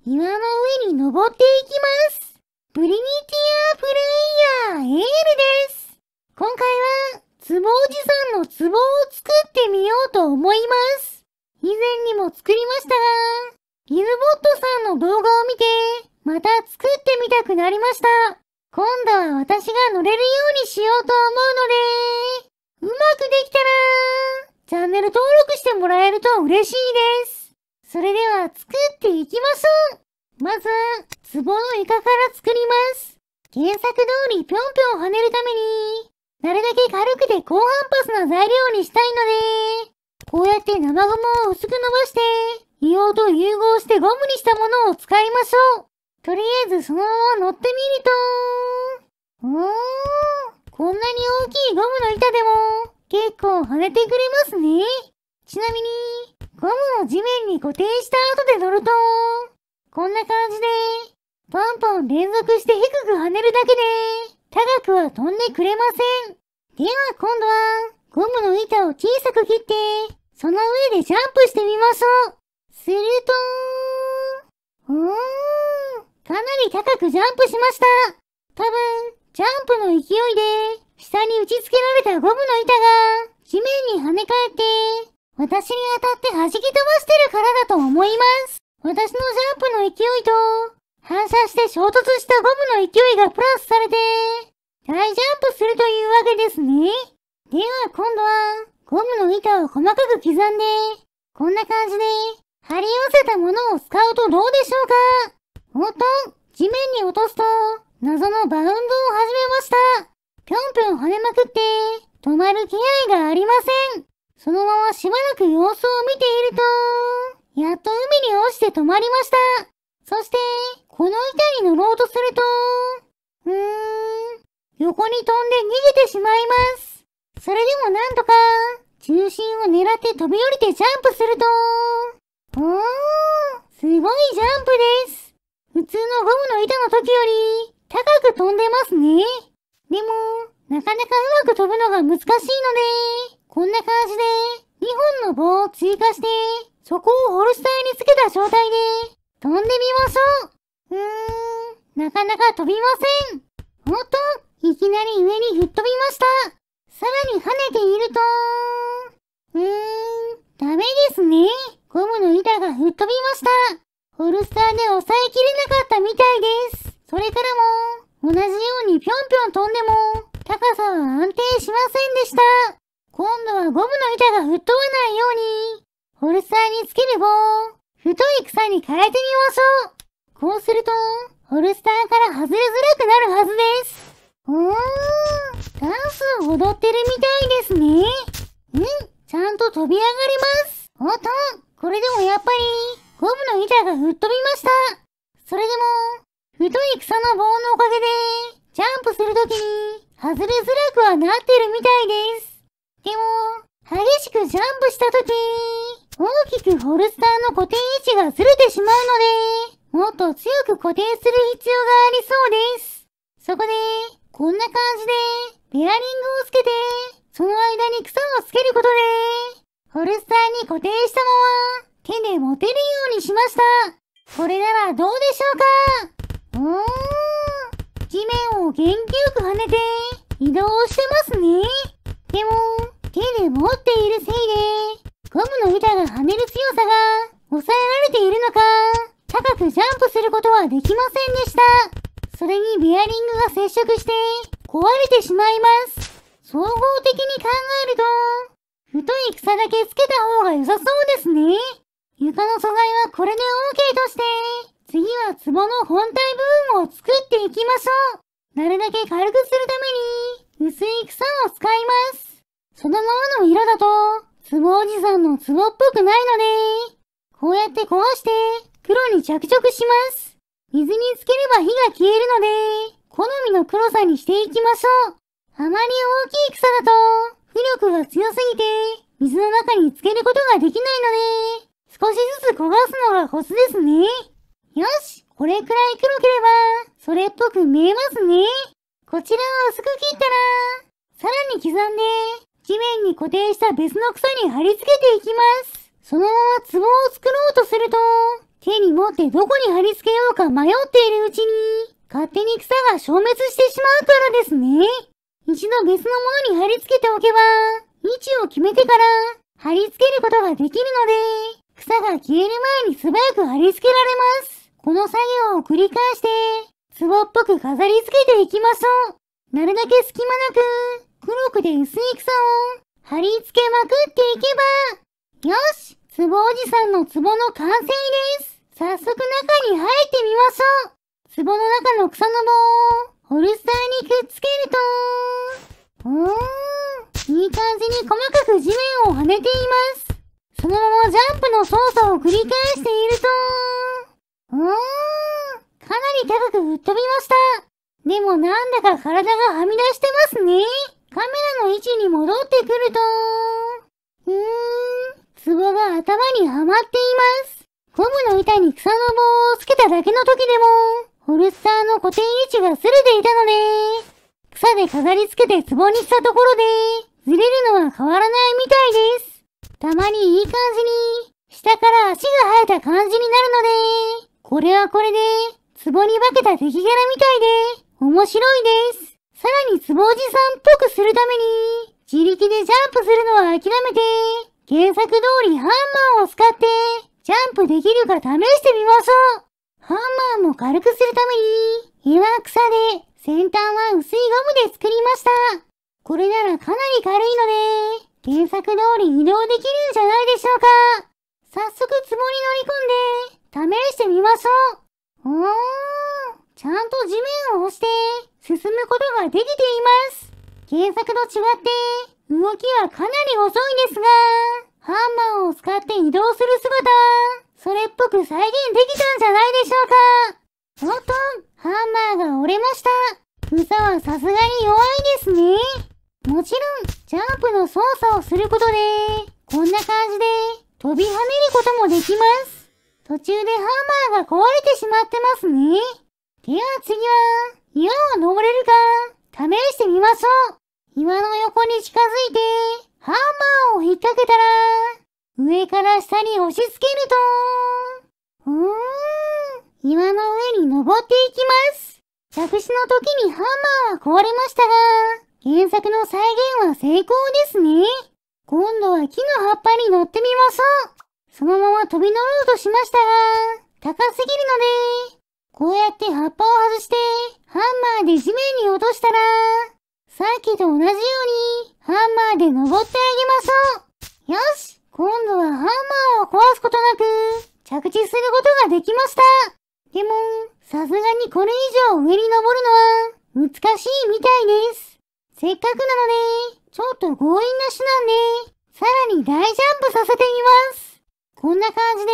岩の上に登っていきます。プリニティアプレイヤーエールです。今回は、壺おじさんの壺を作ってみようと思います。以前にも作りましたが、ギズボットさんの動画を見て、また作ってみたくなりました。今度は私が乗れるようにしようと思うので、うまくできたら、チャンネル登録してもらえると嬉しいです。それでは作っていきましょう。まず、壺のイカから作ります。原作通りぴょんぴょん跳ねるために、なるだけ軽くて高反発な材料にしたいので、こうやって生ゴムを薄く伸ばして、硫黄と融合してゴムにしたものを使いましょう。とりあえずそのまま乗ってみると、こんなに大きいゴムの板でも結構跳ねてくれますね。ちなみに、ゴムを地面に固定した後で乗ると、こんな感じで、ポンポン連続して低く跳ねるだけで、高くは飛んでくれません。では今度は、ゴムの板を小さく切って、その上でジャンプしてみましょう。すると、かなり高くジャンプしました。多分、ジャンプの勢いで、下に打ち付けられたゴムの板が、地面に跳ね返って、私に当たって弾き飛ばしてるからだと思います。私のジャンプの勢いと、反射して衝突したゴムの勢いがプラスされて、大ジャンプするというわけですね。では今度は、ゴムの板を細かく刻んで、こんな感じで、貼り寄せたものを使うとどうでしょうか。おっと、地面に落とすと、謎のバウンドを始めました。ぴょんぴょん跳ねまくって、止まる気配がありません。そのまましばらく様子を見ていると、やっと海に落ちて止まりました。そして、この板に乗ろうとすると、横に飛んで逃げてしまいます。それでもなんとか、中心を狙って飛び降りてジャンプすると、すごいジャンプです。普通のゴムの板の時より高く飛んでますね。でも、なかなかうまく飛ぶのが難しいので、こんな感じで2本の棒を追加して、そこをホルスターにつけた状態で飛んでみましょう。なかなか飛びません。おっと、いきなり上に吹っ飛びました。さらに跳ねていると、ダメですね。ゴムの板が吹っ飛びました。ホルスターで抑えきれなかったみたいです。それからも、同じようにぴょんぴょん飛んでも、高さは安定しませんでした。今度はゴムの板が吹っ飛ばないように、ホルスターにつける棒を、太い草に変えてみましょう。こうすると、ホルスターから外れづらくなるはずです。ダンスを踊ってるみたいですね。ちゃんと飛び上がります。おっと、これでもやっぱり、ゴムの板が吹っ飛びました。それでも、太い草の棒のおかげで、ジャンプするときに、外れづらくはなってるみたいです。でも、激しくジャンプしたとき、大きくホルスターの固定位置がずれてしまうので、もっと強く固定する必要がありそうです。そこで、こんな感じで、ベアリングをつけて、その間に草をつけることで、ホルスターに固定したまま、手で持てるようにしました。これならどうでしょうか。地面を元気よく跳ねて、移動してますね。でも、手で持っているせいで、ゴムの板が跳ねる強さが抑えられているのか、高くジャンプすることはできませんでした。それにベアリングが接触して壊れてしまいます。総合的に考えると、太い草だけつけた方が良さそうですね。床の素材はこれで OK として、次は壺の本体部分を作っていきましょう。なるだけ軽くするために、薄い草を使います。そのままの色だと、壺おじさんの壺っぽくないので、こうやって壊して黒に着色します。水につければ火が消えるので、好みの黒さにしていきましょう。あまり大きい草だと、浮力が強すぎて、水の中につけることができないので、少しずつ焦がすのがコツですね。よし、これくらい黒ければ、それっぽく見えますね。こちらを薄く切ったら、さらに刻んで、地面に固定した別の草に貼り付けていきます。そのまま壺を作ろうとすると、手に持ってどこに貼り付けようか迷っているうちに、勝手に草が消滅してしまうからですね。一度別のものに貼り付けておけば、位置を決めてから貼り付けることができるので、草が消える前に素早く貼り付けられます。この作業を繰り返して、壺っぽく飾り付けていきましょう。なるだけ隙間なく、黒くて薄い草を貼り付けまくっていけば、よし、壺おじさんの壺の完成です。早速中に入ってみましょう。壺の中の草の棒をホルスターにくっつけると、いい感じに細かく地面を跳ねています。そのままジャンプの操作を繰り返していると、かなり高く吹っ飛びました。でもなんだか体がはみ出してますね。カメラの位置に戻ってくると、壺が頭にはまっています。ゴムの板に草の棒をつけただけの時でも、ホルスターの固定位置がずれていたので、草で飾り付けて壺にしたところで、ずれるのは変わらないみたいです。たまにいい感じに、下から足が生えた感じになるので、これはこれで、壺に化けた敵キャラみたいで、面白いです。さらに壺おじさんっぽくするために、自力でジャンプするのは諦めて、原作通りハンマーを使って、ジャンプできるか試してみましょう。ハンマーも軽くするために、岩草で、先端は薄いゴムで作りました。これならかなり軽いので、原作通り移動できるんじゃないでしょうか。早速壺に乗り込んで、試してみましょう。ちゃんと地面を押して、進むことができています。原作と違って、動きはかなり遅いですが、ハンマーを使って移動する姿は、それっぽく再現できたんじゃないでしょうか。おっと、ハンマーが折れました。草はさすがに弱いですね。もちろん、ジャンプの操作をすることで、こんな感じで飛び跳ねることもできます。途中でハンマーが壊れてしまってますね。では次は、岩を登れるか、試してみましょう。岩の横に近づいて、ハンマーを引っ掛けたら、上から下に押し付けると、岩の上に登っていきます。着地の時にハンマーは壊れましたが、原作の再現は成功ですね。今度は木の葉っぱに乗ってみましょう。そのまま飛び乗ろうとしましたが、高すぎるので、こうやって葉っぱを外して、ハンマーで地面に落としたら、さっきと同じように、ハンマーで登ってあげましょう。よし、今度はハンマーを壊すことなく、着地することができました。でも、さすがにこれ以上上に登るのは、難しいみたいです。せっかくなので、ちょっと強引な手段で、さらに大ジャンプさせてみます。こんな感じで、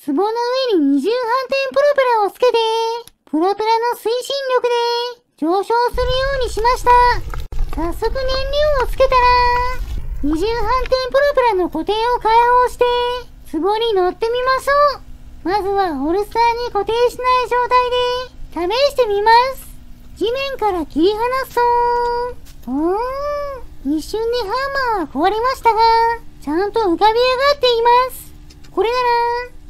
壺の上に二重反転プロペラをつけて、プロペラの推進力で上昇するようにしました。早速燃料をつけたら、二重反転プロペラの固定を開放して、壺に乗ってみましょう。まずはホルスターに固定しない状態で試してみます。地面から切り離すと、一瞬でハンマーは壊れましたが、ちゃんと浮かび上がっています。これなら、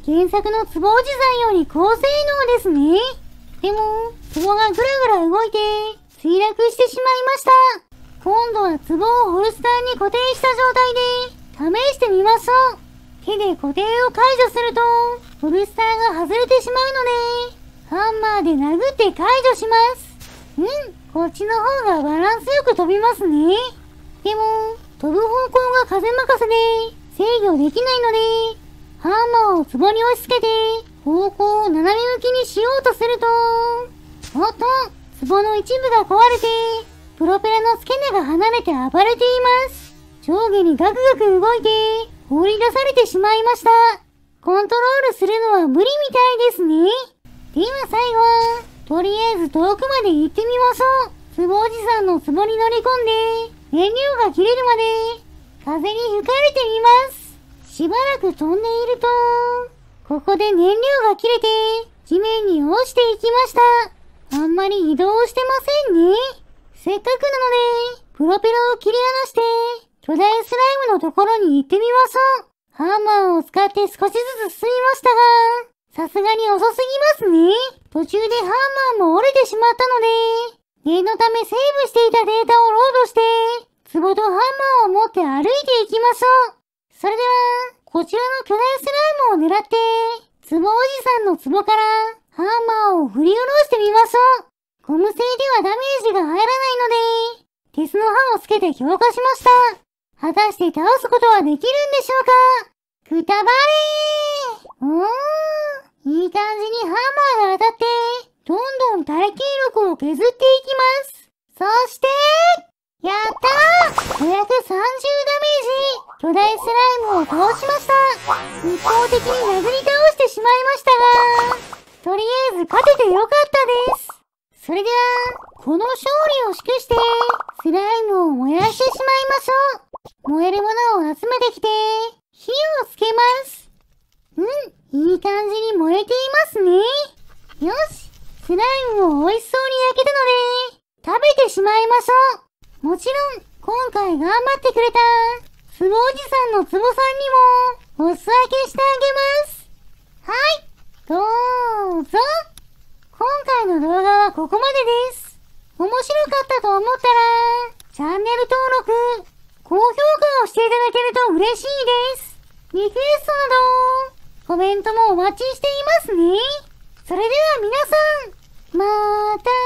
原作の壺おじさんより高性能ですね。でも、壺がぐらぐら動いて、墜落してしまいました。今度は壺をホルスターに固定した状態で、試してみましょう。手で固定を解除すると、ホルスターが外れてしまうので、ハンマーで殴って解除します。こっちの方がバランスよく飛びますね。でも、飛ぶ方向が風任せで制御できないので、ハンマーを壺に押し付けて、方向を斜め向きにしようとすると、おっと、壺の一部が壊れて、プロペラの付け根が離れて暴れています。上下にガクガク動いて、放り出されてしまいました。コントロールするのは無理みたいですね。では最後は、とりあえず遠くまで行ってみましょう。壺おじさんの壺に乗り込んで、燃料が切れるまで、風に吹かれてみます。しばらく飛んでいると、ここで燃料が切れて、地面に落ちていきました。あんまり移動してませんね。せっかくなので、プロペラを切り離して、巨大スライムのところに行ってみましょう。ハンマーを使って少しずつ進みましたが、さすがに遅すぎますね。途中でハンマーも折れてしまったので、念のためセーブしていたデータをロードして、壺とハンマーを持って歩いていきましょう。それでは、こちらの巨大スライムを狙って、壺おじさんの壺からハンマーを振り下ろしてみましょう。ゴム製ではダメージが入らないので、鉄の刃をつけて強化しました。果たして倒すことはできるんでしょうか？くたばれー！いい感じにハンマーが当たって、どんどん耐久力を削っていきます。そして、やったー！ 530 ダメージ！巨大スライムを倒しました。一方的に殴り倒してしまいましたが、とりあえず勝ててよかったです。それでは、この勝利を祝して、スライムを燃やしてしまいましょう。燃えるものを集めてきて、火をつけます。いい感じに燃えていますね。よし、スライムも美味しそうに焼けたので、食べてしまいましょう。もちろん、今回頑張ってくれた、つぼおじさんのつぼさんにも、お裾分けしてあげます。はい、どうぞ。今回の動画はここまでです。面白かったと思ったら、チャンネル登録、高評価をしていただけると嬉しいです。リクエストなど、コメントもお待ちしていますね。それでは皆さん、またね。